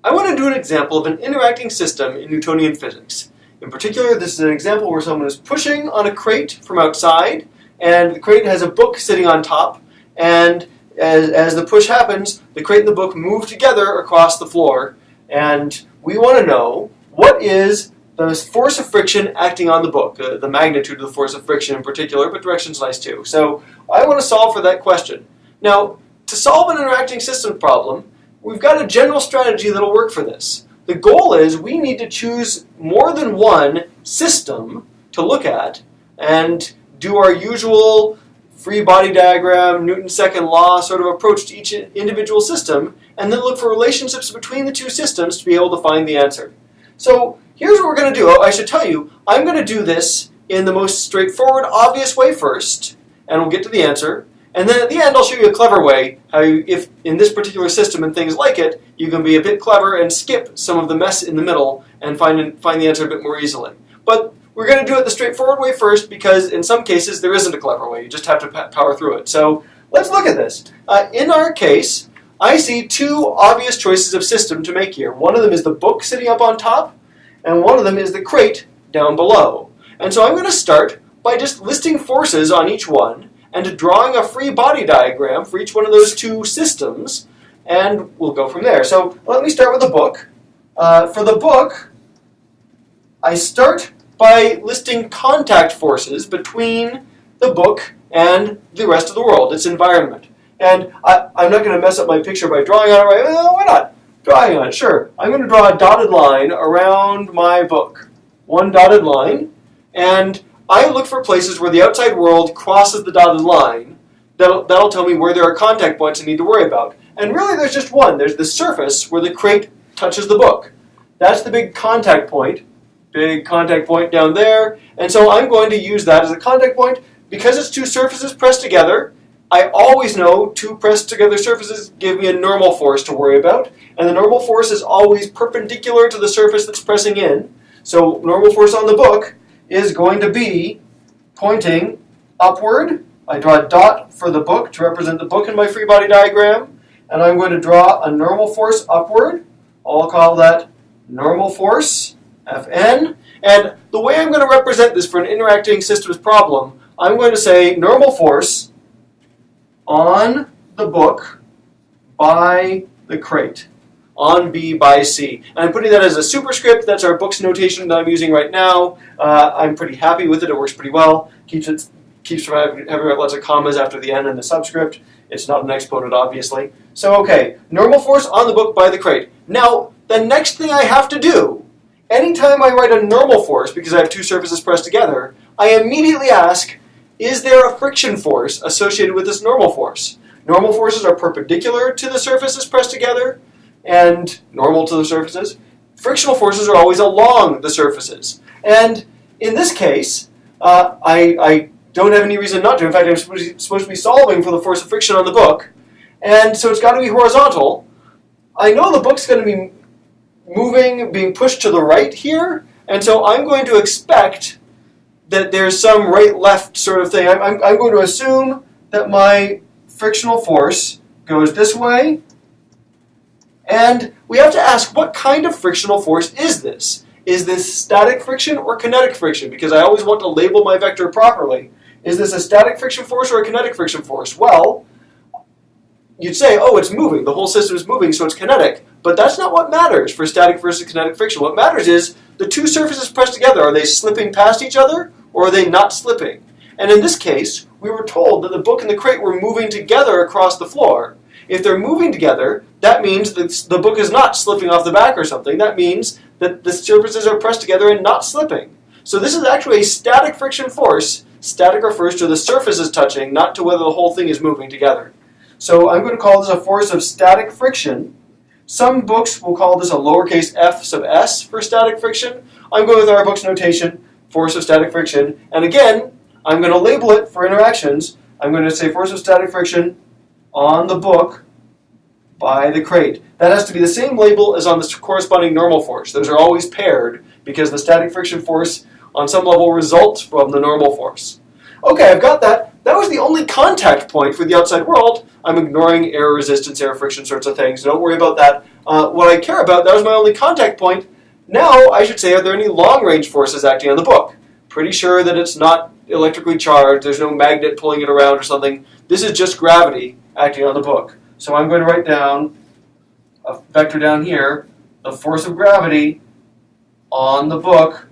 I want to do an example of an interacting system in Newtonian physics. In particular, this is an example where someone is pushing on a crate from outside, and the crate has a book sitting on top, and as the push happens, the crate and the book move together across the floor, and we want to know what is the force of friction acting on the book, the magnitude of the force of friction in particular, but direction's nice too. So I want to solve for that question. Now, to solve an interacting system problem, we've got a general strategy that'll work for this. The goal is we need to choose more than one system to look at and do our usual free body diagram, Newton's second law sort of approach to each individual system, and then look for relationships between the two systems to be able to find the answer. So here's what we're going to do. I should tell you, I'm going to do this in the most straightforward, obvious way first, and we'll get to the answer. And then at the end, I'll show you a clever way, how you, if in this particular system and things like it, you can be a bit clever and skip some of the mess in the middle and find the answer a bit more easily. But we're going to do it the straightforward way first because in some cases there isn't a clever way. You just have to power through it. So let's look at this. In our case, I see two obvious choices of system to make here. One of them is the book sitting up on top, and one of them is the crate down below. And so I'm going to start by just listing forces on each one and drawing a free body diagram for each one of those two systems, and we'll go from there. So let me start with the book. For the book, I start by listing contact forces between the book and the rest of the world, its environment. And I'm not going to mess up my picture by drawing on it right now. Why not? Drawing on it, sure. I'm going to draw a dotted line around my book. One dotted line, and I look for places where the outside world crosses the dotted line. That'll tell me where there are contact points I need to worry about. And really there's just one. There's the surface where the crate touches the book. That's the big contact point down there. And so I'm going to use that as a contact point. Because it's two surfaces pressed together, I always know two pressed together surfaces give me a normal force to worry about. And the normal force is always perpendicular to the surface that's pressing in. So normal force on the book is going to be pointing upward. I draw a dot for the book to represent the book in my free body diagram, and I'm going to draw a normal force upward. I'll call that normal force, Fn. And the way I'm going to represent this for an interacting systems problem, I'm going to say normal force on the book by the crate. On B by C. And I'm putting that as a superscript. That's our book's notation that I'm using right now. I'm pretty happy with it. It works pretty well. Keeps from having lots of commas after the N and the subscript. It's not an exponent, obviously. So, okay, normal force on the book by the crate. Now, the next thing I have to do, anytime I write a normal force, because I have two surfaces pressed together, I immediately ask, is there a friction force associated with this normal force? Normal forces are perpendicular to the surfaces pressed together, and normal to the surfaces. Frictional forces are always along the surfaces. And in this case, I don't have any reason not to. In fact, I'm supposed to be solving for the force of friction on the book. And so it's got to be horizontal. I know the book's going to be moving, being pushed to the right here. And so I'm going to expect that there's some right-left sort of thing. I'm going to assume that my frictional force goes this way. And we have to ask, what kind of frictional force is this? Is this static friction or kinetic friction? Because I always want to label my vector properly. Is this a static friction force or a kinetic friction force? Well, you'd say, oh, it's moving. The whole system is moving, so it's kinetic. But that's not what matters for static versus kinetic friction. What matters is the two surfaces pressed together. Are they slipping past each other, or are they not slipping? And in this case, we were told that the book and the crate were moving together across the floor. If they're moving together, that means that the book is not slipping off the back or something. That means that the surfaces are pressed together and not slipping. So this is actually a static friction force. Static refers to the surfaces touching, not to whether the whole thing is moving together. So I'm going to call this a force of static friction. Some books will call this a lowercase f sub s for static friction. I'm going with our book's notation, force of static friction. And again, I'm going to label it for interactions. I'm going to say force of static friction on the book by the crate. That has to be the same label as on the corresponding normal force. Those are always paired because the static friction force on some level results from the normal force. Okay, I've got that. That was the only contact point for the outside world. I'm ignoring air resistance, air friction sorts of things. Don't worry about that. What I care about, that was my only contact point. Now, I should say, are there any long-range forces acting on the book? Pretty sure that it's not electrically charged. There's no magnet pulling it around or something. This is just gravity acting on the book. So I'm going to write down a vector down here, the force of gravity on the book.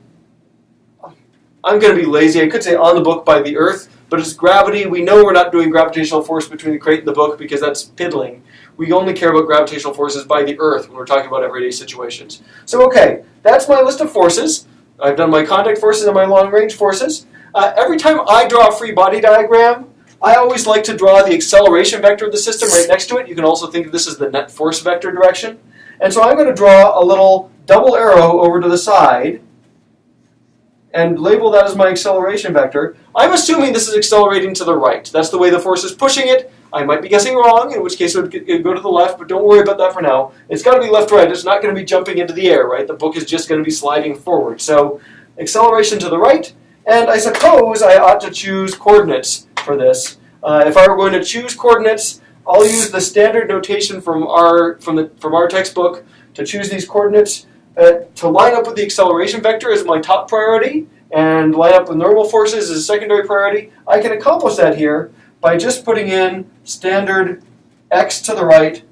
I'm going to be lazy. I could say on the book by the Earth, but it's gravity. We know we're not doing gravitational force between the crate and the book because that's piddling. We only care about gravitational forces by the Earth when we're talking about everyday situations. So okay, that's my list of forces. I've done my contact forces and my long-range forces. Every time I draw a free body diagram, I always like to draw the acceleration vector of the system right next to it. You can also think of this as the net force vector direction. And so I'm going to draw a little double arrow over to the side and label that as my acceleration vector. I'm assuming this is accelerating to the right. That's the way the force is pushing it. I might be guessing wrong, in which case it would go to the left, but don't worry about that for now. It's got to be left-right. It's not going to be jumping into the air, right? The book is just going to be sliding forward. So acceleration to the right, and I suppose I ought to choose coordinates for this. If I were going to choose coordinates, I'll use the standard notation from our textbook to choose these coordinates. To line up with the acceleration vector is my top priority, and line up with normal forces is a secondary priority. I can accomplish that here by just putting in standard x to the right,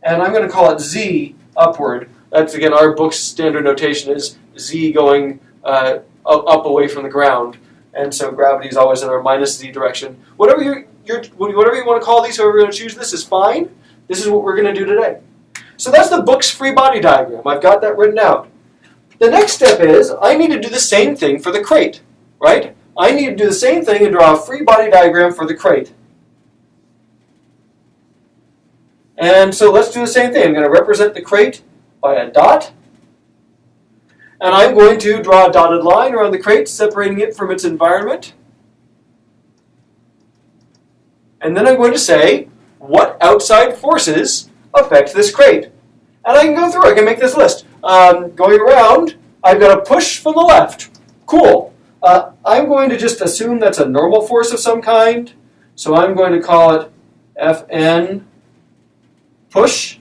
and I'm going to call it z upward. That's, again, our book's standard notation is z going up away from the ground, and so gravity is always in our minus z direction. Whatever you want to call these, however you're going to choose this is fine. This is what we're going to do today. So that's the book's free body diagram. I've got that written out. The next step is I need to do the same thing for the crate, right? I need to do the same thing and draw a free body diagram for the crate. And so let's do the same thing. I'm going to represent the crate by a dot. And I'm going to draw a dotted line around the crate, separating it from its environment. And then I'm going to say, what outside forces affect this crate? And I can go through, I can make this list. Going around, I've got a push from the left. Cool. I'm going to just assume that's a normal force of some kind. So I'm going to call it Fn push.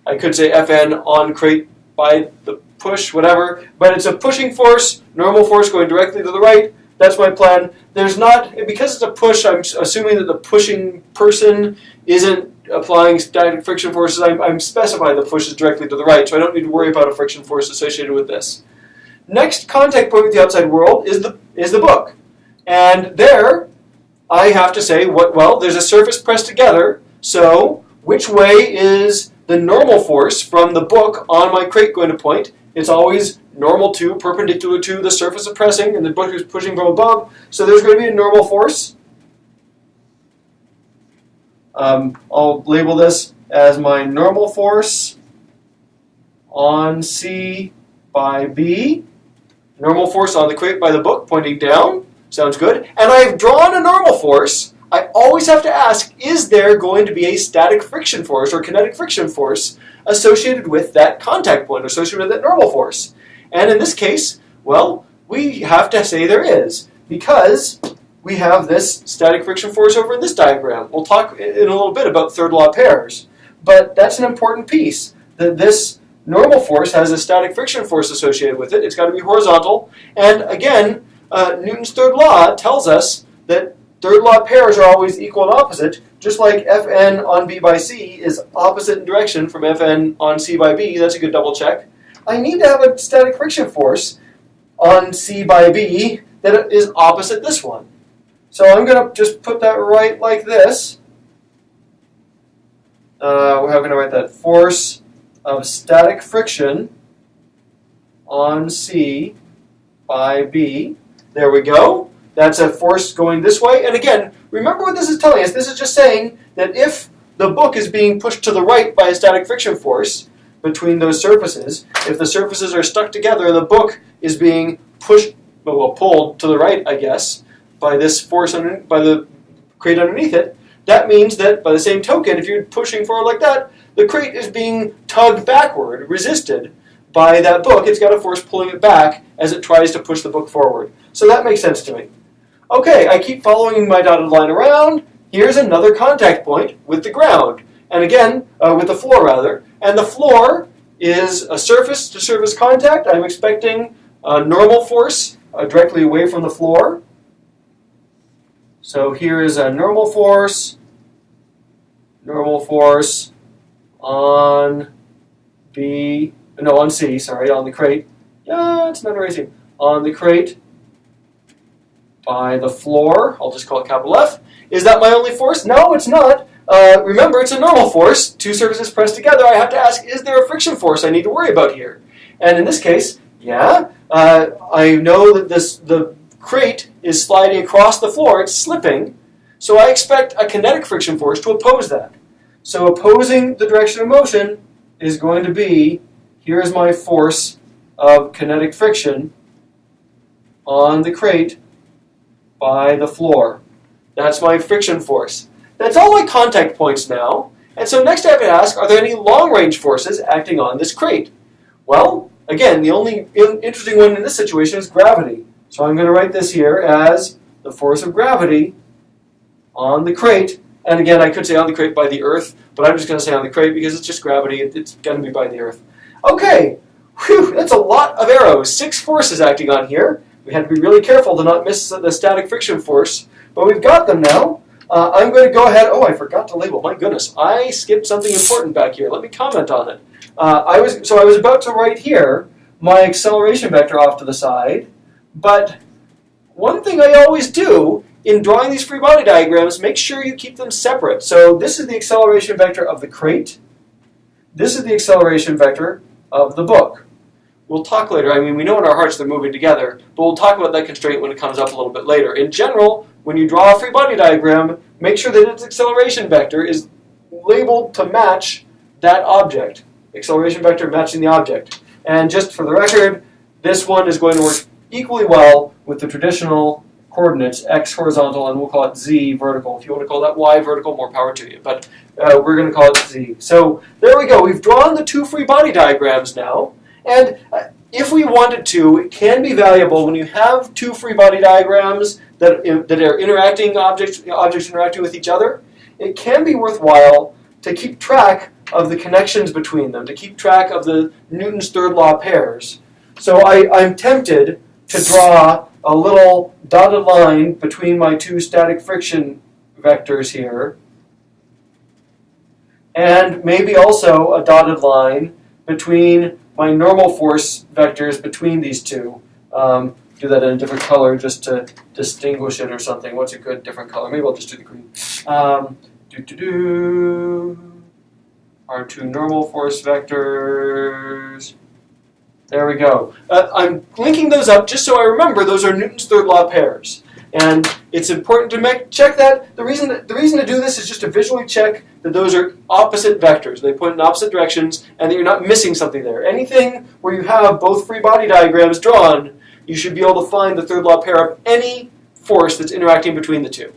I could say Fn on crate by the push, whatever. But it's a pushing force, normal force going directly to the right. That's my plan. There's not, because it's a push, I'm assuming that the pushing person isn't applying static friction forces. I'm specifying the push is directly to the right, so I don't need to worry about a friction force associated with this. Next contact point with the outside world is the book. And there, I have to say, well, there's a surface pressed together, so which way is the normal force from the book on my crate going to point? It's always normal to, perpendicular to the surface of pressing, and the book is pushing from above, so there's going to be a normal force. I'll label this as my normal force on C by B. Normal force on the crate by the book, pointing down. Sounds good. And I've drawn a normal force. I always have to ask, is there going to be a static friction force or kinetic friction force associated with that contact point, associated with that normal force? And in this case, well, we have to say there is, because we have this static friction force over in this diagram. We'll talk in a little bit about third law pairs, but that's an important piece, that this normal force has a static friction force associated with it. It's got to be horizontal, and again, Newton's third law tells us that third law pairs are always equal and opposite, just like Fn on B by C is opposite in direction from Fn on C by B. That's a good double check. I need to have a static friction force on C by B that is opposite this one. So I'm going to just put that right like this. We're going to write that force of static friction on C by B. There we go. That's a force going this way. And again, remember what this is telling us. This is just saying that if the book is being pushed to the right by a static friction force between those surfaces, if the surfaces are stuck together and the book is being pushed, well, pulled to the right, I guess, by this force, by the crate underneath it, that means that by the same token, if you're pushing forward like that, the crate is being tugged backward, resisted by that book, it's got a force pulling it back as it tries to push the book forward. So that makes sense to me. Okay, I keep following my dotted line around. Here's another contact point with the ground. And again, with the floor rather. And the floor is a surface-to-surface contact. I'm expecting a normal force directly away from the floor. So here is a normal force on on C, sorry, on the crate. Yeah, it's not erasing. On the crate by the floor. I'll just call it capital F. Is that my only force? No, it's not. Remember, it's a normal force. Two surfaces pressed together. I have to ask, is there a friction force I need to worry about here? And in this case, yeah, I know that the crate is sliding across the floor. It's slipping. So I expect a kinetic friction force to oppose that. So opposing the direction of motion is going to be, here's my force of kinetic friction on the crate by the floor. That's my friction force. That's all my contact points now. And so next I have to ask, are there any long-range forces acting on this crate? Well, again, the only interesting one in this situation is gravity. So I'm going to write this here as the force of gravity on the crate. And again, I could say on the crate by the Earth, but I'm just going to say on the crate because it's just gravity. It's going to be by the Earth. Okay, whew, that's a lot of arrows. 6 forces acting on here. We had to be really careful to not miss the static friction force, but we've got them now. I'm going to go ahead. Oh, I forgot to label. My goodness, I skipped something important back here. Let me comment on it. I was about to write here my acceleration vector off to the side, but one thing I always do in drawing these free body diagrams, make sure you keep them separate. So this is the acceleration vector of the crate. This is the acceleration vector of the book. We'll talk later. I mean, we know in our hearts they're moving together, but we'll talk about that constraint when it comes up a little bit later. In general, when you draw a free body diagram, make sure that its acceleration vector is labeled to match that object. Acceleration vector matching the object. And just for the record, this one is going to work equally well with the traditional coordinates, x horizontal, and we'll call it z vertical. If you want to call that y vertical, more power to you. But we're going to call it z. So there we go. We've drawn the 2 free body diagrams now. And if we wanted to, it can be valuable when you have 2 free body diagrams that are interacting objects interacting with each other. It can be worthwhile to keep track of the connections between them, to keep track of the Newton's third law pairs. So I'm tempted to draw a little dotted line between my 2 static friction vectors here, and maybe also a dotted line between my normal force vectors between these 2. Do that in a different color just to distinguish it or something. What's a good different color? Maybe I'll just do the green. Our 2 normal force vectors. There we go. I'm linking those up just so I remember those are Newton's third law pairs. And it's important to check that. The reason to do this is just to visually check that those are opposite vectors. They point in opposite directions and that you're not missing something there. Anything where you have both free body diagrams drawn, you should be able to find the third law pair of any force that's interacting between the 2.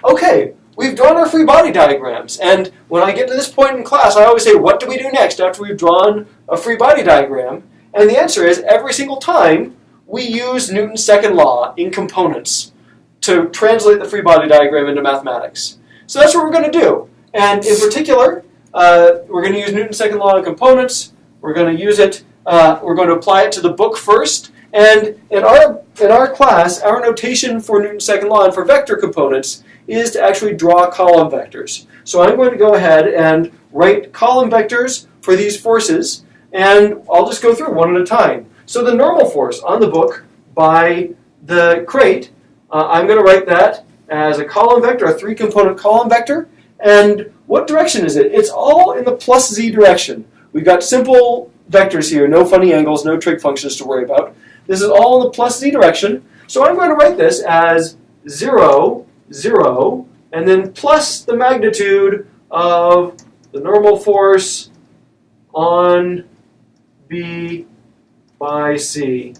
Okay, we've drawn our free body diagrams. And when I get to this point in class, I always say, what do we do next after we've drawn a free body diagram? And the answer is, every single time, we use Newton's second law in components to translate the free body diagram into mathematics. So that's what we're going to do. And in particular, we're going to use Newton's second law in components. We're going to use it. We're going to apply it to the book first. And in our class, our notation for Newton's second law and for vector components is to actually draw column vectors. So I'm going to go ahead and write column vectors for these forces, and I'll just go through one at a time. So the normal force on the book by the crate, I'm going to write that as a column vector, a 3-component column vector. And what direction is it? It's all in the plus z direction. We've got simple vectors here, no funny angles, no trig functions to worry about. This is all in the plus z direction. So I'm going to write this as 0, 0, and then plus the magnitude of the normal force on B by C.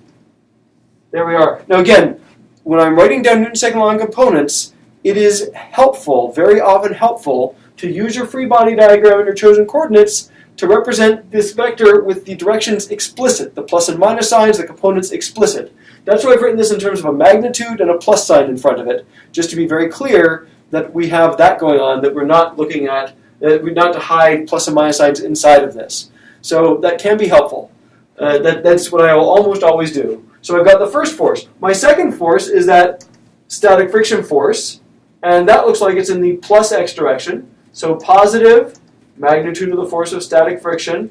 There we are. Now again, when I'm writing down Newton's second law in components, it is helpful, very often helpful, to use your free body diagram and your chosen coordinates to represent this vector with the directions explicit, the plus and minus signs, the components explicit. That's why I've written this in terms of a magnitude and a plus sign in front of it, just to be very clear that we have that going on, that we're not looking at, we're not to hide plus and minus signs inside of this. So that can be helpful. That's what I will almost always do. So I've got the first force. My second force is that static friction force, and that looks like it's in the plus x direction. So positive magnitude of the force of static friction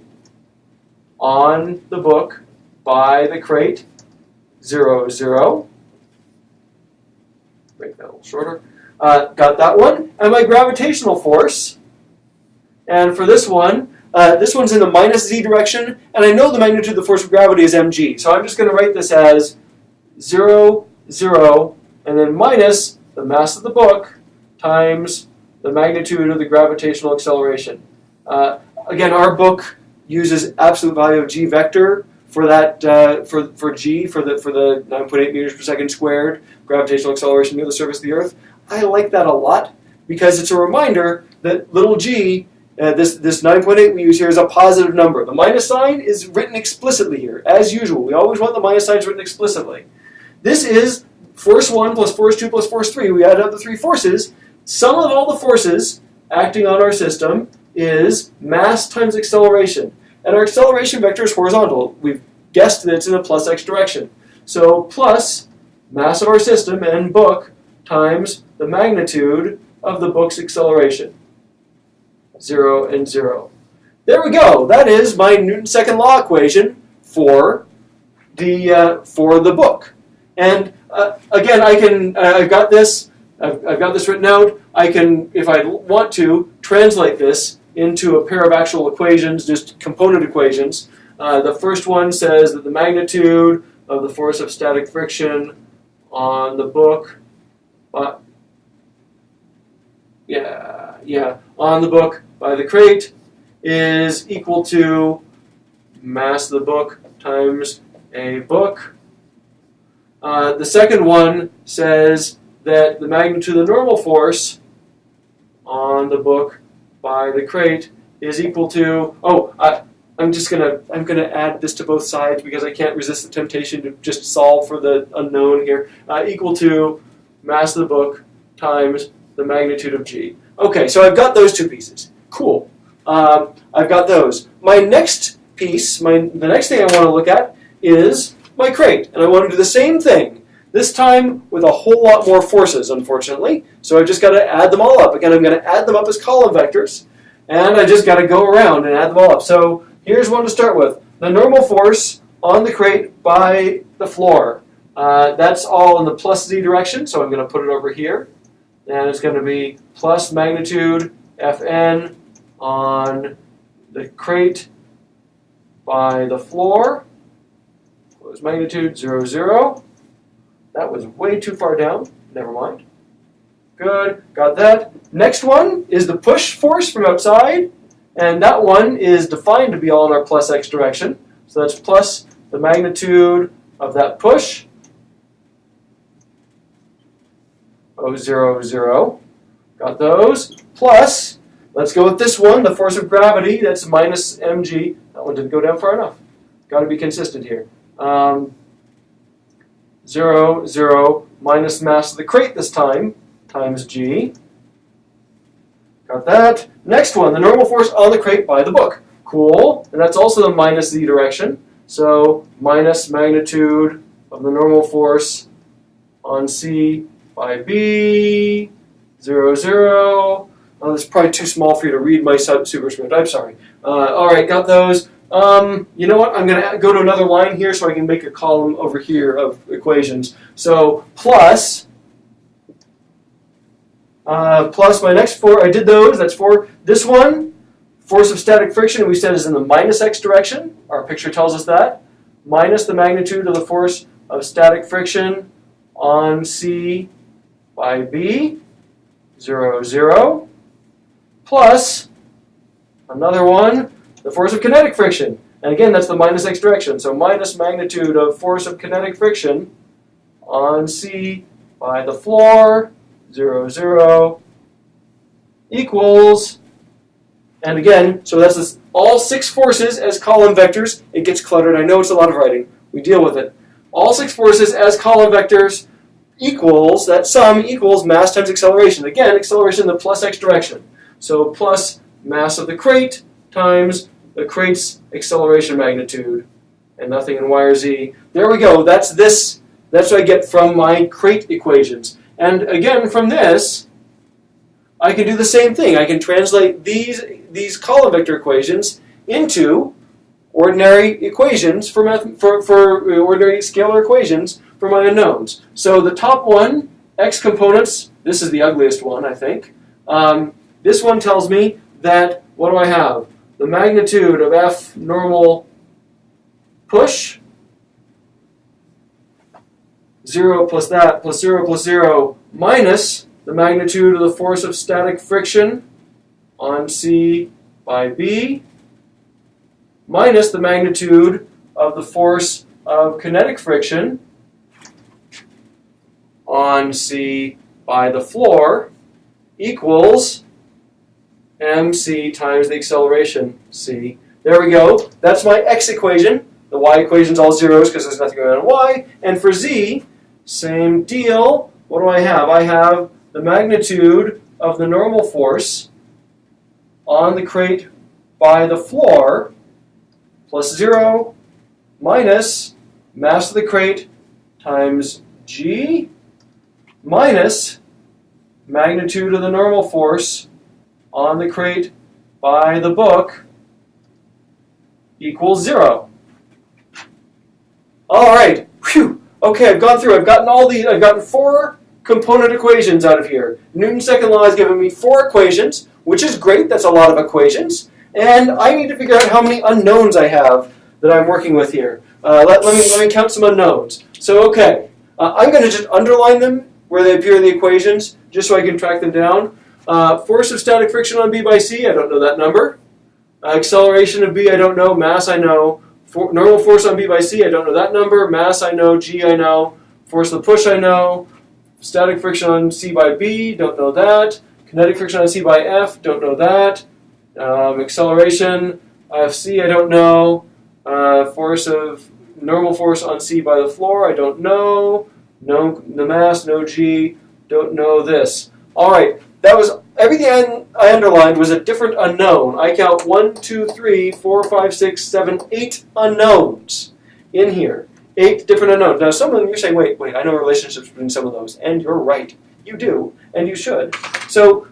on the book by the crate, 0, 0. Make that a little shorter. Got that one. And my gravitational force, and for this one's in the minus z direction, and I know the magnitude of the force of gravity is mg, so I'm just going to write this as 0, 0, and then minus the mass of the book times the magnitude of the gravitational acceleration. Again, our book uses absolute value of g vector for that for g for the 9.8 meters per second squared gravitational acceleration near the surface of the Earth. I like that a lot because it's a reminder that little g, this 9.8 we use here, is a positive number. The minus sign is written explicitly here, as usual. We always want the minus signs written explicitly. This is force 1 plus force 2 plus force 3. We add up the three forces. Sum of all the forces acting on our system is mass times acceleration. And our acceleration vector is horizontal. We've guessed that it's in the plus x direction. So plus mass of our system and book times the magnitude of the book's acceleration. 0 and 0. There we go. That is my Newton's second law equation for the book. And again, I've got this written out. I can, if I want to, translate this into a pair of actual equations, just component equations. The first one says that the magnitude of the force of static friction on the book, on the book by the crate is equal to mass of the book times a book. The second one says that the magnitude of the normal force on the book by the crate is equal to, I'm gonna add this to both sides because I can't resist the temptation to just solve for the unknown here, equal to mass of the book times the magnitude of g. Okay, so I've got those two pieces. Cool. I've got those. My next piece, the next thing I want to look at is my crate, and I want to do the same thing. This time with a whole lot more forces, unfortunately. So I've just got to add them all up. Again, I'm going to add them up as column vectors, and I just got to go around and add them all up. So here's one to start with. The normal force on the crate by the floor. That's all in the plus z direction, so I'm going to put it over here. And it's going to be plus magnitude Fn on the crate by the floor. Close magnitude, 0, 0. That was way too far down. Never mind. Good, got that. Next one is the push force from outside, and that one is defined to be all in our plus x direction. So that's plus the magnitude of that push, 0, 0. Got those. Plus, let's go with this one, the force of gravity, that's minus mg. That one didn't go down far enough. Got to be consistent here. 0, 0, minus mass of the crate this time, times g. Got that. Next one, the normal force on the crate by the book. Cool. And that's also the minus z direction. So minus magnitude of the normal force on C by B, 0, 0. Oh, this is probably too small for you to read my superscript. I'm sorry. All right, got those. You know what? I'm going to go to another line here so I can make a column over here of equations. So plus my next four, I did those. That's 4. This one, force of static friction, we said is in the minus x direction. Our picture tells us that. Minus the magnitude of the force of static friction on C by B, 0, 0. Plus another one, the force of kinetic friction. And again, that's the minus x direction. So minus magnitude of force of kinetic friction on C by the floor, 0, 0, equals, And again, so that's this, all 6 forces as column vectors. It gets cluttered. I know it's a lot of writing. We deal with it. All 6 forces as column vectors equals, that sum equals mass times acceleration. Again, acceleration in the plus x direction. So plus mass of the crate times the crate's acceleration magnitude, and nothing in y or z. There we go. That's this. That's what I get from my crate equations. And again, from this, I can do the same thing. I can translate these column vector equations into ordinary equations for ordinary scalar equations for my unknowns. So the top one, x components, this is the ugliest one, I think. This one tells me that, what do I have? The magnitude of F normal push, 0 plus that, plus 0 plus 0, minus the magnitude of the force of static friction on C by B, minus the magnitude of the force of kinetic friction on C by the floor, equals mc times the acceleration c. There we go. That's my x equation. The y equation's all zeros because there's nothing going on in y. And for z, same deal. What do I have? I have the magnitude of the normal force on the crate by the floor plus 0 minus mass of the crate times g minus magnitude of the normal force on the crate by the book equals 0. All right. Whew. Okay, I've gone through. I've gotten all these. I've gotten 4 component equations out of here. Newton's second law has given me 4 equations, which is great. That's a lot of equations. And I need to figure out how many unknowns I have that I'm working with here. Let me count some unknowns. So, okay, I'm going to just underline them where they appear in the equations, just so I can track them down. Force of static friction on B by C, I don't know that number. Acceleration of B, I don't know. Mass, I know. Normal force on B by C, I don't know that number. Mass, I know. G, I know. Force of the push, I know. Static friction on C by B, don't know that. Kinetic friction on C by F, don't know that. Acceleration of C, I don't know. Normal force on C by the floor, I don't know. No, the mass, no G, don't know this. All right. That was everything I underlined was a different unknown. I count 1, 2, 3, 4, 5, 6, 7, 8 unknowns in here. 8 different unknowns. Now, some of them you're saying, wait, I know relationships between some of those. And you're right. You do. And you should. So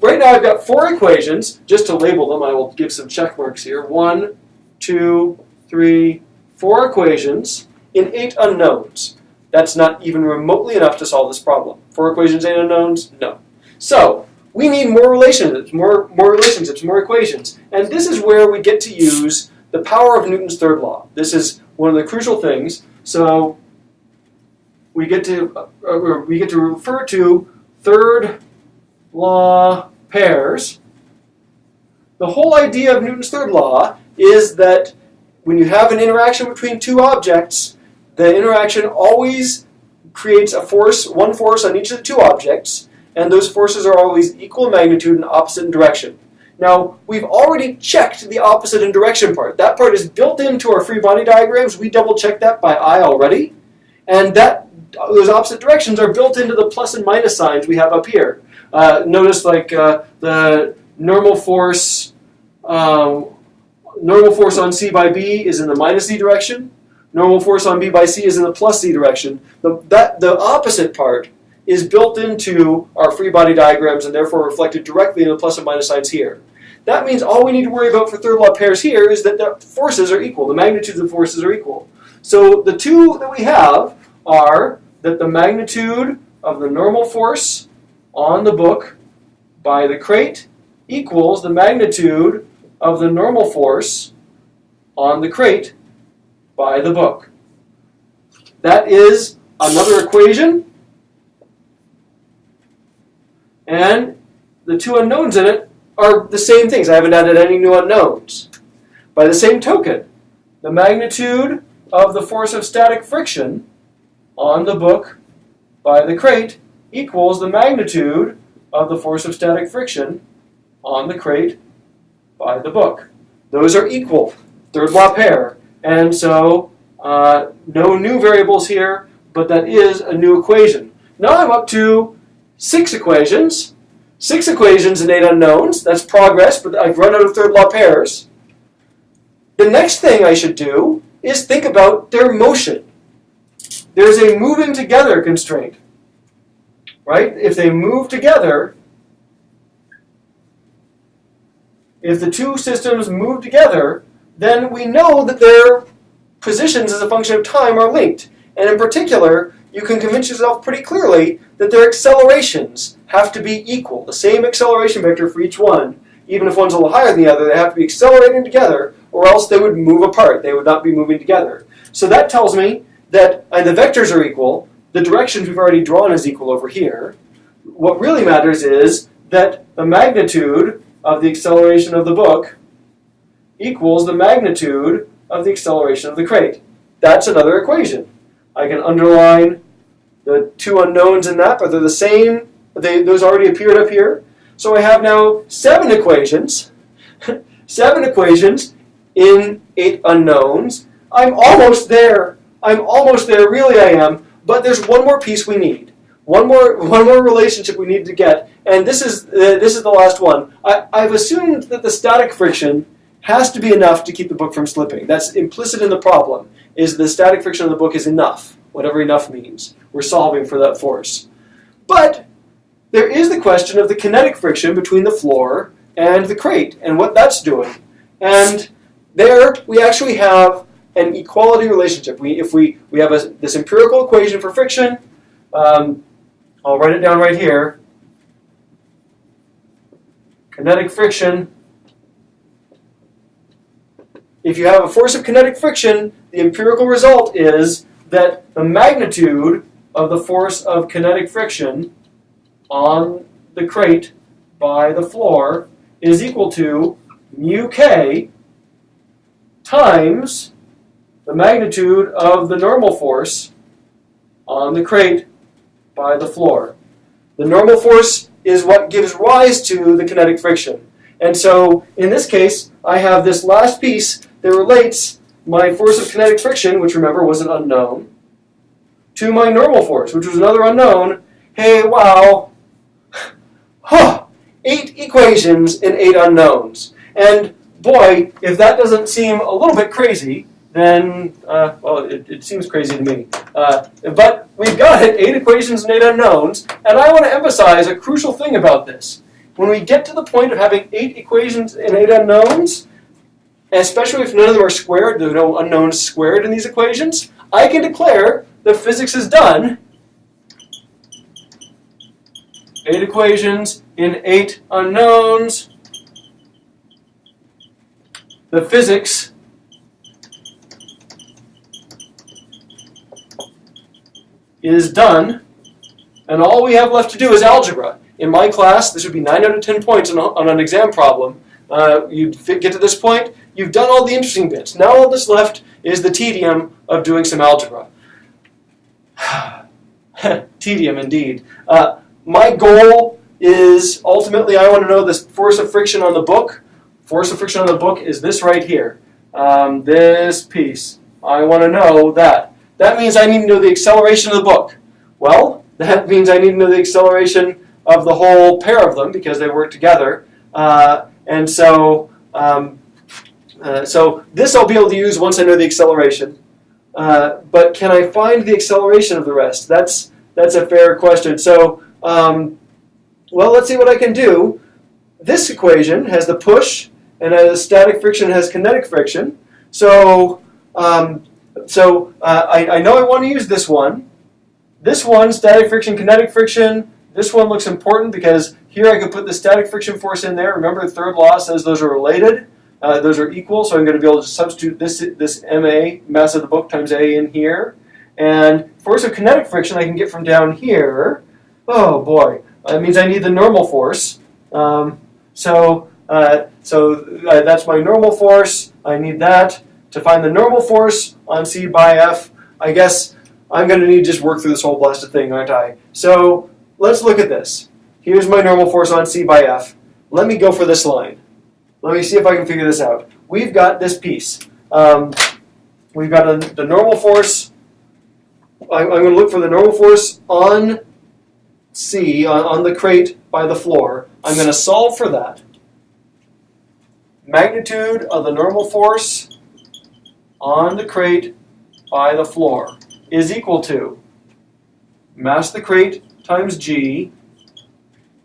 right now I've got 4 equations. Just to label them, I will give some check marks here. 1, 2, 3, 4 equations in 8 unknowns. That's not even remotely enough to solve this problem. 4 equations, 8 unknowns? No. So, we need more relationships, more equations. And this is where we get to use the power of Newton's third law. This is one of the crucial things. So, we get to refer to third law pairs. The whole idea of Newton's third law is that when you have an interaction between 2 objects, the interaction always creates a force, one force on each of the 2 objects, and those forces are always equal magnitude and opposite in direction. Now, we've already checked the opposite in direction part. That part is built into our free body diagrams. We double-checked that by eye already. And those opposite directions are built into the plus and minus signs we have up here. Notice like the normal force on C by B is in the minus Z direction. Normal force on B by C is in the plus Z direction. The opposite part is built into our free body diagrams and therefore reflected directly in the plus and minus signs here. That means all we need to worry about for third law pairs here is that the forces are equal. The magnitudes of the forces are equal. So the 2 that we have are that the magnitude of the normal force on the book by the crate equals the magnitude of the normal force on the crate by the book. That is another equation. And the 2 unknowns in it are the same things. I haven't added any new unknowns. By the same token, the magnitude of the force of static friction on the book by the crate equals the magnitude of the force of static friction on the crate by the book. Those are equal, third law pair. And so no new variables here, but that is a new equation. Now I'm up to 6 equations. 6 equations and 8 unknowns. That's progress, but I've run out of third law pairs. The next thing I should do is think about their motion. There's a moving together constraint, right? If they move together, if the two systems move together, then we know that their positions as a function of time are linked. And in particular, you can convince yourself pretty clearly that their accelerations have to be equal, the same acceleration vector for each one. Even if one's a little higher than the other, they have to be accelerating together, or else they would move apart. They would not be moving together. So that tells me that the vectors are equal, the directions we've already drawn is equal over here. What really matters is that the magnitude of the acceleration of the book equals the magnitude of the acceleration of the crate. That's another equation. I can underline the 2 unknowns in that, but they're the same. Those already appeared up here. So I have now 7 equations. 7 equations in 8 unknowns. I'm almost there. I'm almost there, really I am. But there's one more piece we need. One more relationship we need to get. And this is the last one. I've assumed that the static friction has to be enough to keep the book from slipping. That's implicit in the problem, is the static friction of the book is enough, whatever enough means. We're solving for that force. But there is the question of the kinetic friction between the floor and the crate and what that's doing. And there we actually have an equality relationship. If we have this empirical equation for friction, I'll write it down right here. Kinetic friction. If you have a force of kinetic friction, the empirical result is that the magnitude of the force of kinetic friction on the crate by the floor is equal to mu k times the magnitude of the normal force on the crate by the floor. The normal force is what gives rise to the kinetic friction. And so, in this case, I have this last piece that relates my force of kinetic friction, which remember was an unknown, to my normal force, which was another unknown. Hey, wow. 8 equations in 8 unknowns. And boy, if that doesn't seem a little bit crazy, then, well, it seems crazy to me. But we've got it, 8 equations and 8 unknowns, and I want to emphasize a crucial thing about this. When we get to the point of having 8 equations and 8 unknowns, especially if none of them are squared, there are no unknowns squared in these equations, I can declare that physics is done. 8 equations in 8 unknowns. The physics is done, and all we have left to do is algebra. In my class, this would be 9 out of 10 points on an exam problem. You get to this point, you've done all the interesting bits. Now all that's left is the tedium of doing some algebra. Tedium, indeed. My goal is, ultimately, I want to know the force of friction on the book. Force of friction on the book is this right here. This piece. I want to know that. That means I need to know the acceleration of the book. Well, that means I need to know the acceleration of the whole pair of them because they work together. And so this I'll be able to use once I know the acceleration. But can I find the acceleration of the rest? That's a fair question. So, well, let's see what I can do. This equation has the push, and as static friction has kinetic friction. So, I know I want to use this one. This one, static friction, kinetic friction. This one looks important because here I could put the static friction force in there. Remember, the third law says those are related. Those are equal, so I'm going to be able to substitute this MA, mass of the book, times A in here. And force of kinetic friction I can get from down here. Oh boy, that means I need the normal force. So that's my normal force. I need that. To find the normal force on C by F, I guess I'm going to need to just work through this whole blasted thing, aren't I? So let's look at this. Here's my normal force on C by F. Let me go for this line. Let me see if I can figure this out. We've got this piece. We've got the normal force. I'm going to look for the normal force on C, on the crate by the floor. I'm going to solve for that. Magnitude of the normal force on the crate by the floor is equal to mass of the crate times G.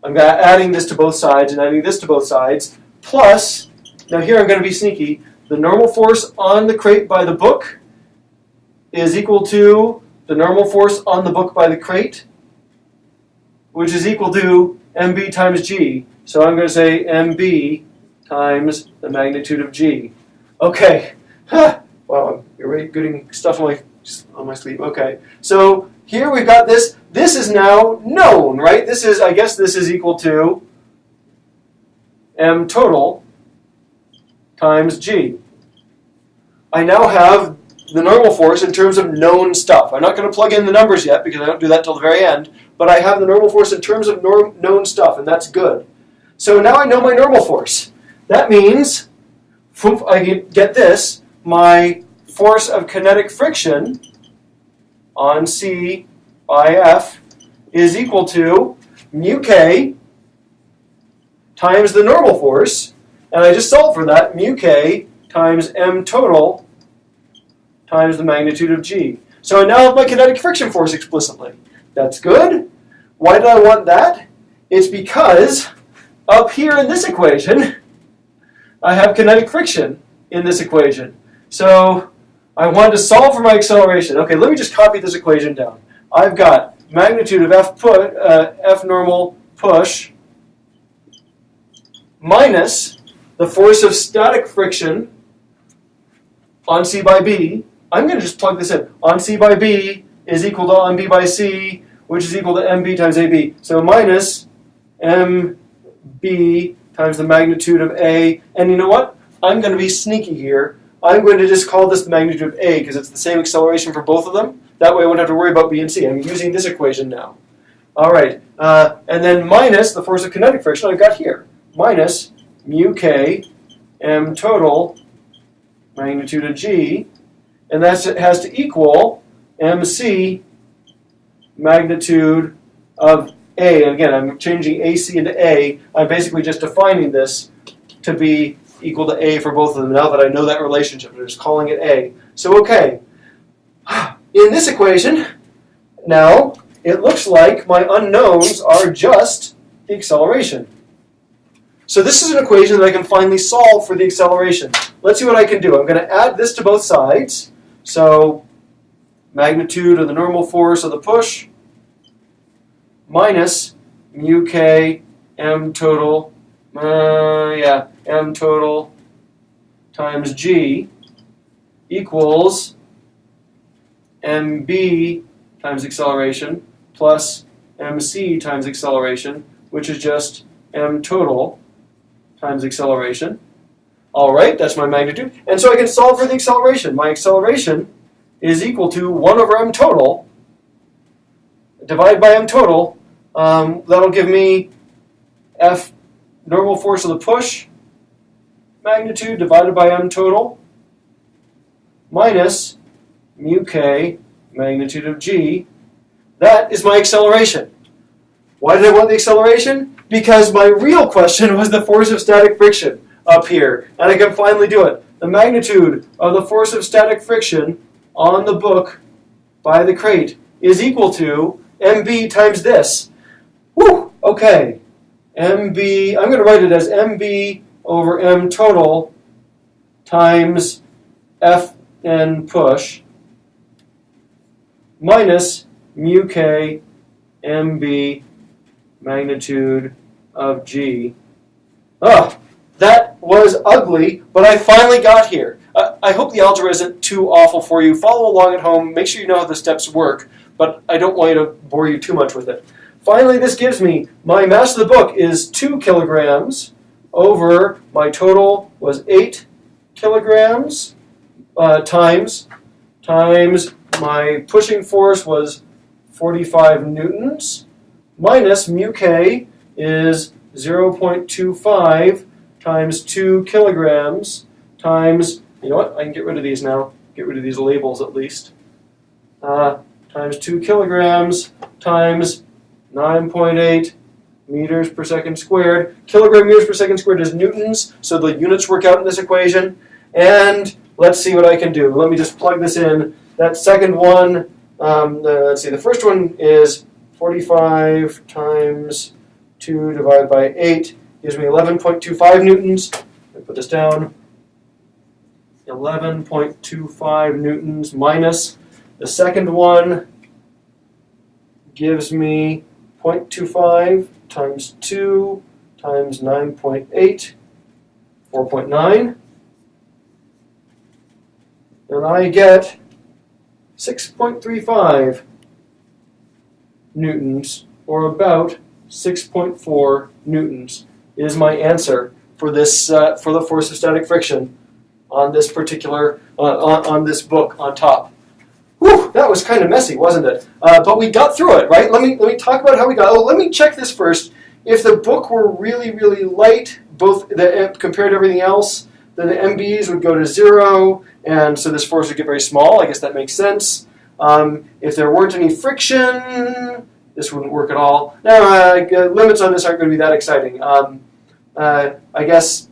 I'm adding this to both sides and adding this to both sides, plus, now here I'm going to be sneaky, the normal force on the crate by the book is equal to the normal force on the book by the crate, which is equal to mb times G. So I'm going to say mb times the magnitude of G. Okay. Wow, you're really getting stuff on my sleeve. Okay. So here we've got this. This is now known, right? This is, I guess this is equal to m total times G. I now have the normal force in terms of known stuff. I'm not going to plug in the numbers yet because I don't do that till the very end, but I have the normal force in terms of known stuff, and that's good. So now I know my normal force. That means, I get this, my force of kinetic friction on C by F is equal to mu K times the normal force, and I just solved for that, mu K times m total times the magnitude of G. So I now have my kinetic friction force explicitly. That's good. Why did I want that? It's because up here in this equation, I have kinetic friction in this equation. So I wanted to solve for my acceleration. Okay, let me just copy this equation down. I've got magnitude of F normal push minus the force of static friction on C by B. I'm going to just plug this in. On C by B is equal to on B by C, which is equal to MB times AB. So minus MB times the magnitude of A. And you know what? I'm going to be sneaky here. I'm going to just call this the magnitude of A because it's the same acceleration for both of them. That way I won't have to worry about B and C. I'm using this equation now. All right. And then minus the force of kinetic friction I've got here. Minus mu K m total magnitude of G. And that has to equal mc magnitude of A. And again, I'm changing AC into A. I'm basically just defining this to be equal to A for both of them now that I know that relationship. I'm just calling it A. So, okay. In this equation, now, it looks like my unknowns are just the acceleration. So this is an equation that I can finally solve for the acceleration. Let's see what I can do. I'm going to add this to both sides. So magnitude of the normal force of the push minus mu K m total, m total times G equals mb times acceleration plus mc times acceleration, which is just m total times acceleration. All right, that's my magnitude. And so I can solve for the acceleration. My acceleration is equal to 1 over m total divided by m total. That'll give me F normal force of the push magnitude divided by m total minus mu K magnitude of G. That is my acceleration. Why did I want the acceleration? Because my real question was the force of static friction up here, and I can finally do it. The magnitude of the force of static friction on the book by the crate is equal to mb times this. Woo! Okay. mb, I'm going to write it as mb over m total times Fn push minus mu K mb magnitude of G. That was ugly, but I finally got here. I hope the algebra isn't too awful for you. Follow along at home. Make sure you know how the steps work, but I don't want you to bore you too much with it. Finally, this gives me my mass of the book is 2 kilograms over my total was 8 kilograms times my pushing force was 45 newtons minus mu K is 0.25 times 2 kilograms times, you know what, I can get rid of these now. Get rid of these labels at least. Times 2 kilograms times 9.8 meters per second squared. Kilogram meters per second squared is newtons, so the units work out in this equation. And let's see what I can do. Let me just plug this in. That second one, let's see, the first one is 45 times 2 divided by 8 gives me 11.25 newtons. Let me put this down. 11.25 newtons minus the second one gives me 0.25 times 2 times 9.8, 4.9. And I get 6.35 newtons, or about 6.4 newtons, is my answer for this for the force of static friction on this particular on this book on top. Whew, that was kind of messy, wasn't it? But we got through it, right? Let me talk about how we got. Oh, let me check this first. If the book were really, really light, compared to everything else, then the MBs would go to 0, and so this force would get very small. I guess that makes sense. If there weren't any friction, this wouldn't work at all. Now, limits on this aren't going to be that exciting. I guess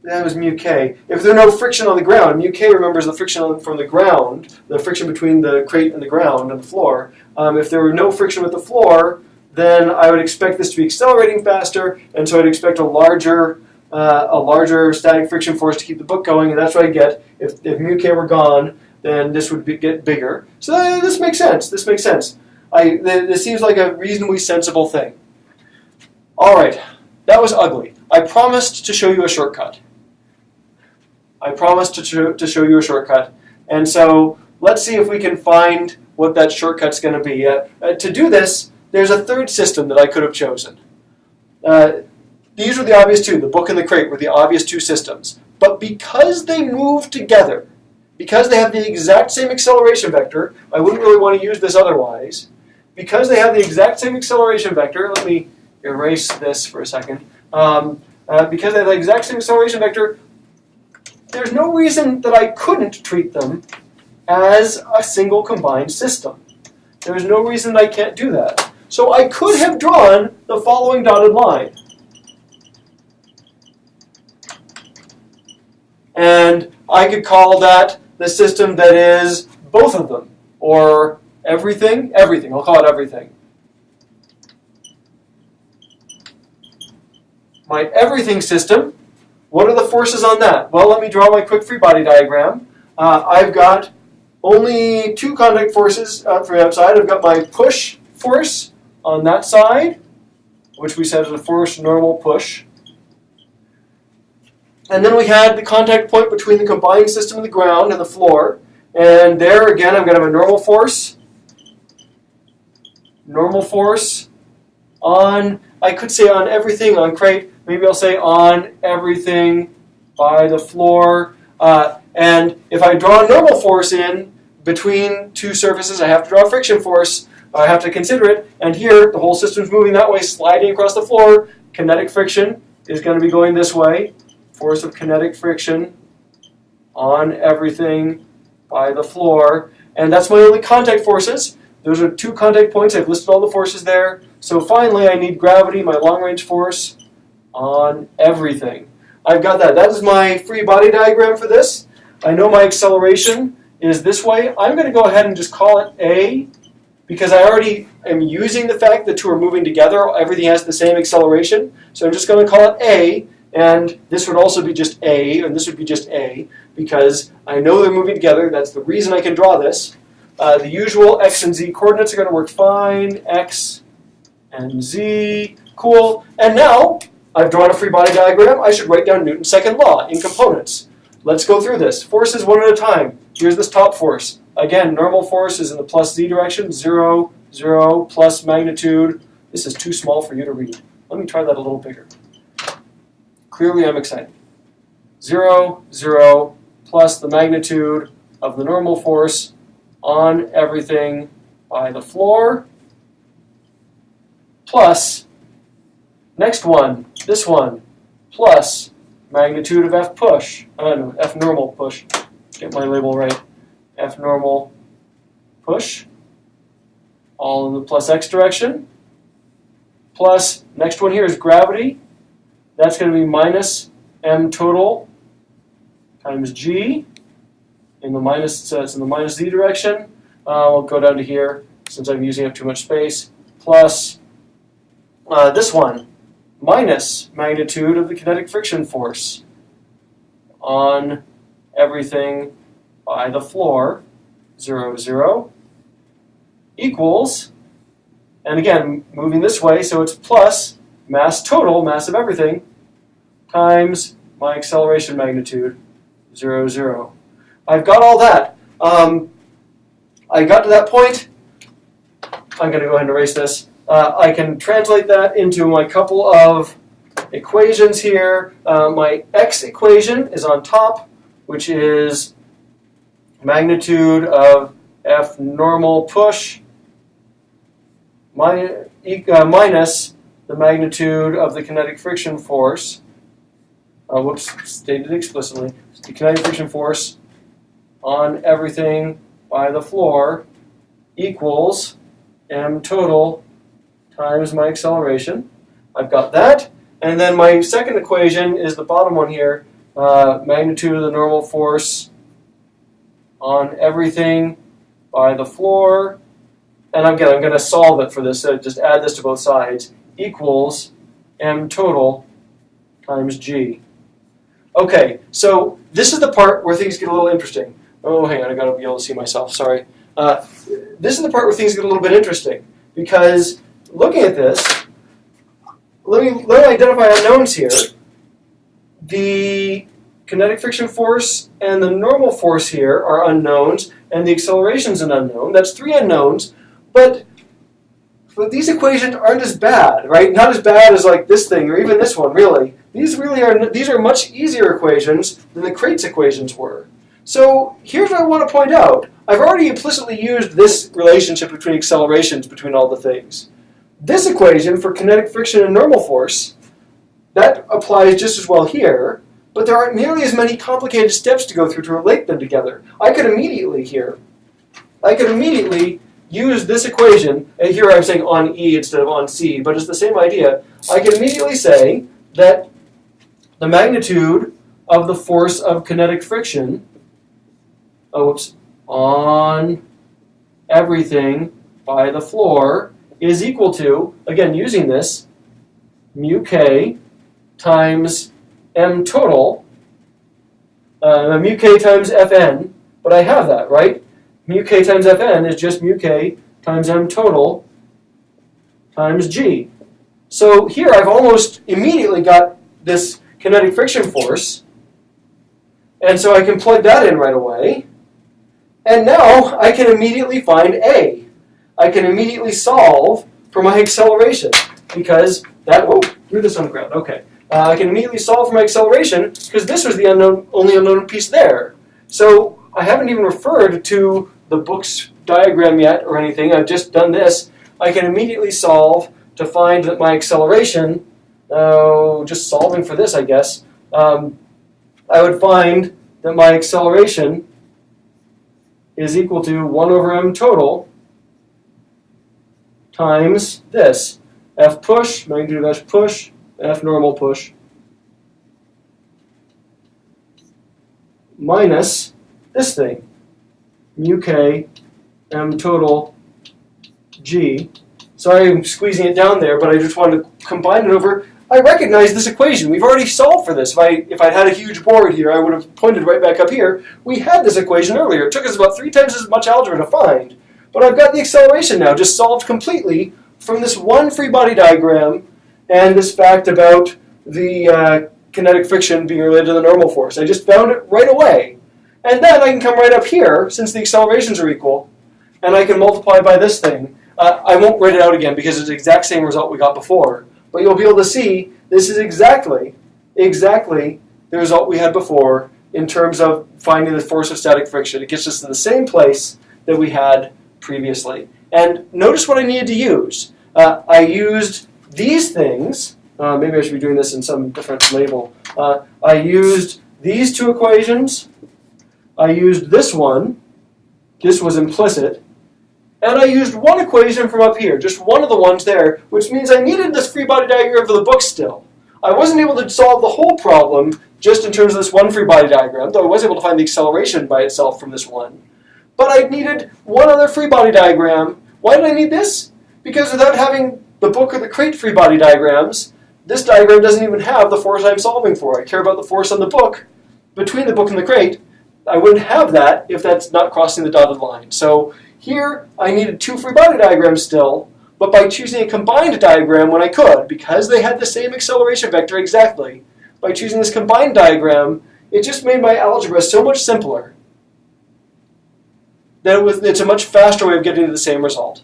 that was mu k. If there's no friction on the ground, mu k remembers the friction from the ground, the friction between the crate and the ground and the floor. If there were no friction with the floor, then I would expect this to be accelerating faster, and so I'd expect a larger static friction force to keep the book going, and that's what I get. If mu k were gone, then this would get bigger. So this makes sense. This makes sense. This seems like a reasonably sensible thing. All right, that was ugly. I promised to show you a shortcut. I promised to show you a shortcut. And so let's see if we can find what that shortcut's going to be. To do this, there's a third system that I could have chosen. These were the obvious two. The book and the crate were the obvious two systems. But because they move together, because they have the exact same acceleration vector, I wouldn't really want to use this otherwise. Because they have the exact same acceleration vector, let me erase this for a second. Because they have the exact same acceleration vector, there's no reason that I couldn't treat them as a single combined system. There's no reason that I can't do that. So I could have drawn the following dotted line. And I could call that the system that is both of them, or everything. I'll call it everything. My everything system, what are the forces on that? Well, let me draw my quick free body diagram. I've got only two contact forces from the outside. I've got my push force on that side, which we said is a force normal push. And then we had the contact point between the combined system and the ground and the floor. And there, again, I'm going to have a normal force. Normal force on, I could say on everything, on crate. Maybe I'll say on everything by the floor. And if I draw a normal force in between two surfaces, I have to draw a friction force. I have to consider it. And here, the whole system's moving that way, sliding across the floor. Kinetic friction is going to be going this way. Force of kinetic friction on everything by the floor. And that's my only contact forces. Those are two contact points. I've listed all the forces there. So finally, I need gravity, my long-range force, on everything. I've got that. That is my free body diagram for this. I know my acceleration is this way. I'm going to go ahead and just call it A, because I already am using the fact that two are moving together. Everything has the same acceleration. So I'm just going to call it A. And this would also be just A, and this would be just A, because I know they're moving together. That's the reason I can draw this. The usual X and Z coordinates are going to work fine. X and Z. Cool. And now I've drawn a free body diagram. I should write down Newton's second law in components. Let's go through this. Forces one at a time. Here's this top force. Again, normal force is in the plus Z direction. 0, 0, plus magnitude. This is too small for you to read. Let me try that a little bigger. Clearly, I'm excited. 0, 0, plus the magnitude of the normal force on everything by the floor, plus, next one, this one, plus magnitude of F push, no, F normal push, get my label right, F normal push, all in the plus x direction, plus, next one here is gravity, that's going to be minus m total times g, in the minus, so it's in the minus z direction, we'll go down to here, since I'm using up too much space, plus this one, minus magnitude of the kinetic friction force on everything by the floor, 0, 0, equals, and again, moving this way, so it's plus mass total, mass of everything, times my acceleration magnitude, 0, 0. I've got all that. I got to that point. I'm going to go ahead and erase this. I can translate that into my couple of equations here. My x equation is on top, which is magnitude of F normal push minus the magnitude of the kinetic friction force. Stated explicitly. The kinetic friction force on everything by the floor equals m total times my acceleration. I've got that. And then my second equation is the bottom one here, magnitude of the normal force on everything by the floor. And again, I'm going to solve it for this, so just add this to both sides, equals m total times g. Okay, so this is the part where things get a little interesting. Oh, hang on, I got to be able to see myself, sorry. This is the part where things get a little bit interesting, because looking at this, let me identify unknowns here. The kinetic friction force and the normal force here are unknowns, and the acceleration is an unknown. That's 3 unknowns, but these equations aren't as bad, right? Not as bad as like this thing or even this one, really. These are much easier equations than the Crate's equations were. So here's what I want to point out. I've already implicitly used this relationship between accelerations between all the things. This equation for kinetic friction and normal force, that applies just as well here, but there aren't nearly as many complicated steps to go through to relate them together. I could immediately use this equation, and here I'm saying on E instead of on C, but it's the same idea. I can immediately say that the magnitude of the force of kinetic friction on everything by the floor is equal to, again using this, mu k times m total, mu k times Fn, but I have that, right? Mu k times Fn is just mu k times m total times g. So here I've almost immediately got this kinetic friction force, and so I can plug that in right away. And now I can immediately find A. I can immediately solve for my acceleration, because that, whoa, threw this on the ground, okay. I can immediately solve for my acceleration because this was the only unknown piece there. So I haven't even referred to the book's diagram yet or anything. I've just done this. I can immediately solve to find that my acceleration, just solving for this, I guess, I would find that my acceleration is equal to 1 over m total times this. F push, magnitude of F push, F normal push, minus this thing, mu k m total g. Sorry I'm squeezing it down there, but I just wanted to combine it over. I recognize this equation. We've already solved for this. If I'd had a huge board here, I would have pointed right back up here. We had this equation earlier. It took us about 3 times as much algebra to find. But I've got the acceleration now, just solved completely from this one free body diagram and this fact about the kinetic friction being related to the normal force. I just found it right away. And then I can come right up here, since the accelerations are equal, and I can multiply by this thing. I won't write it out again because it's the exact same result we got before. But you'll be able to see this is exactly the result we had before in terms of finding the force of static friction. It gets us to the same place that we had previously. And notice what I needed to use. I used these things maybe I should be doing this in some different label. I used these two equations. I used this one. This was implicit. And I used one equation from up here, just one of the ones there, which means I needed this free body diagram for the book still. I wasn't able to solve the whole problem just in terms of this one free body diagram, though I was able to find the acceleration by itself from this one. But I needed one other free body diagram. Why did I need this? Because without having the book or the crate free body diagrams, this diagram doesn't even have the force I'm solving for. I care about the force on the book, between the book and the crate. I wouldn't have that if that's not crossing the dotted line. So here I needed two free body diagrams still, but by choosing a combined diagram when I could, because they had the same acceleration vector exactly, by choosing this combined diagram, it just made my algebra so much simpler that it's a much faster way of getting to the same result.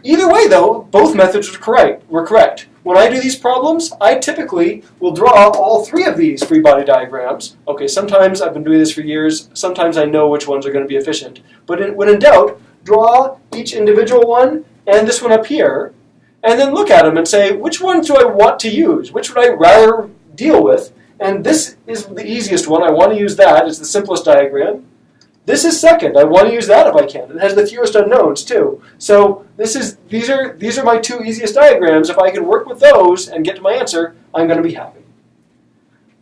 Either way, though, both methods were correct. When I do these problems, I typically will draw all three of these free body diagrams. Okay, sometimes I've been doing this for years. Sometimes I know which ones are going to be efficient. But when in doubt, draw each individual one and this one up here, and then look at them and say, which ones do I want to use? Which would I rather deal with? And this is the easiest one. I want to use that. It's the simplest diagram. This is second. I want to use that if I can. It has the fewest unknowns too. So these are my two easiest diagrams. If I can work with those and get to my answer, I'm going to be happy.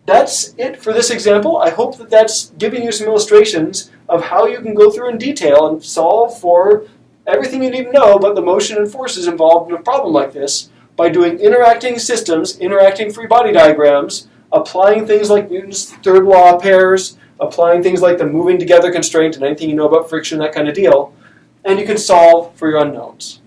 That's it for this example. I hope that that's giving you some illustrations of how you can go through in detail and solve for everything you need to know about the motion and forces involved in a problem like this by doing interacting systems, interacting free body diagrams, applying things like Newton's third law of pairs, applying things like the moving together constraint and anything you know about friction, that kind of deal, and you can solve for your unknowns.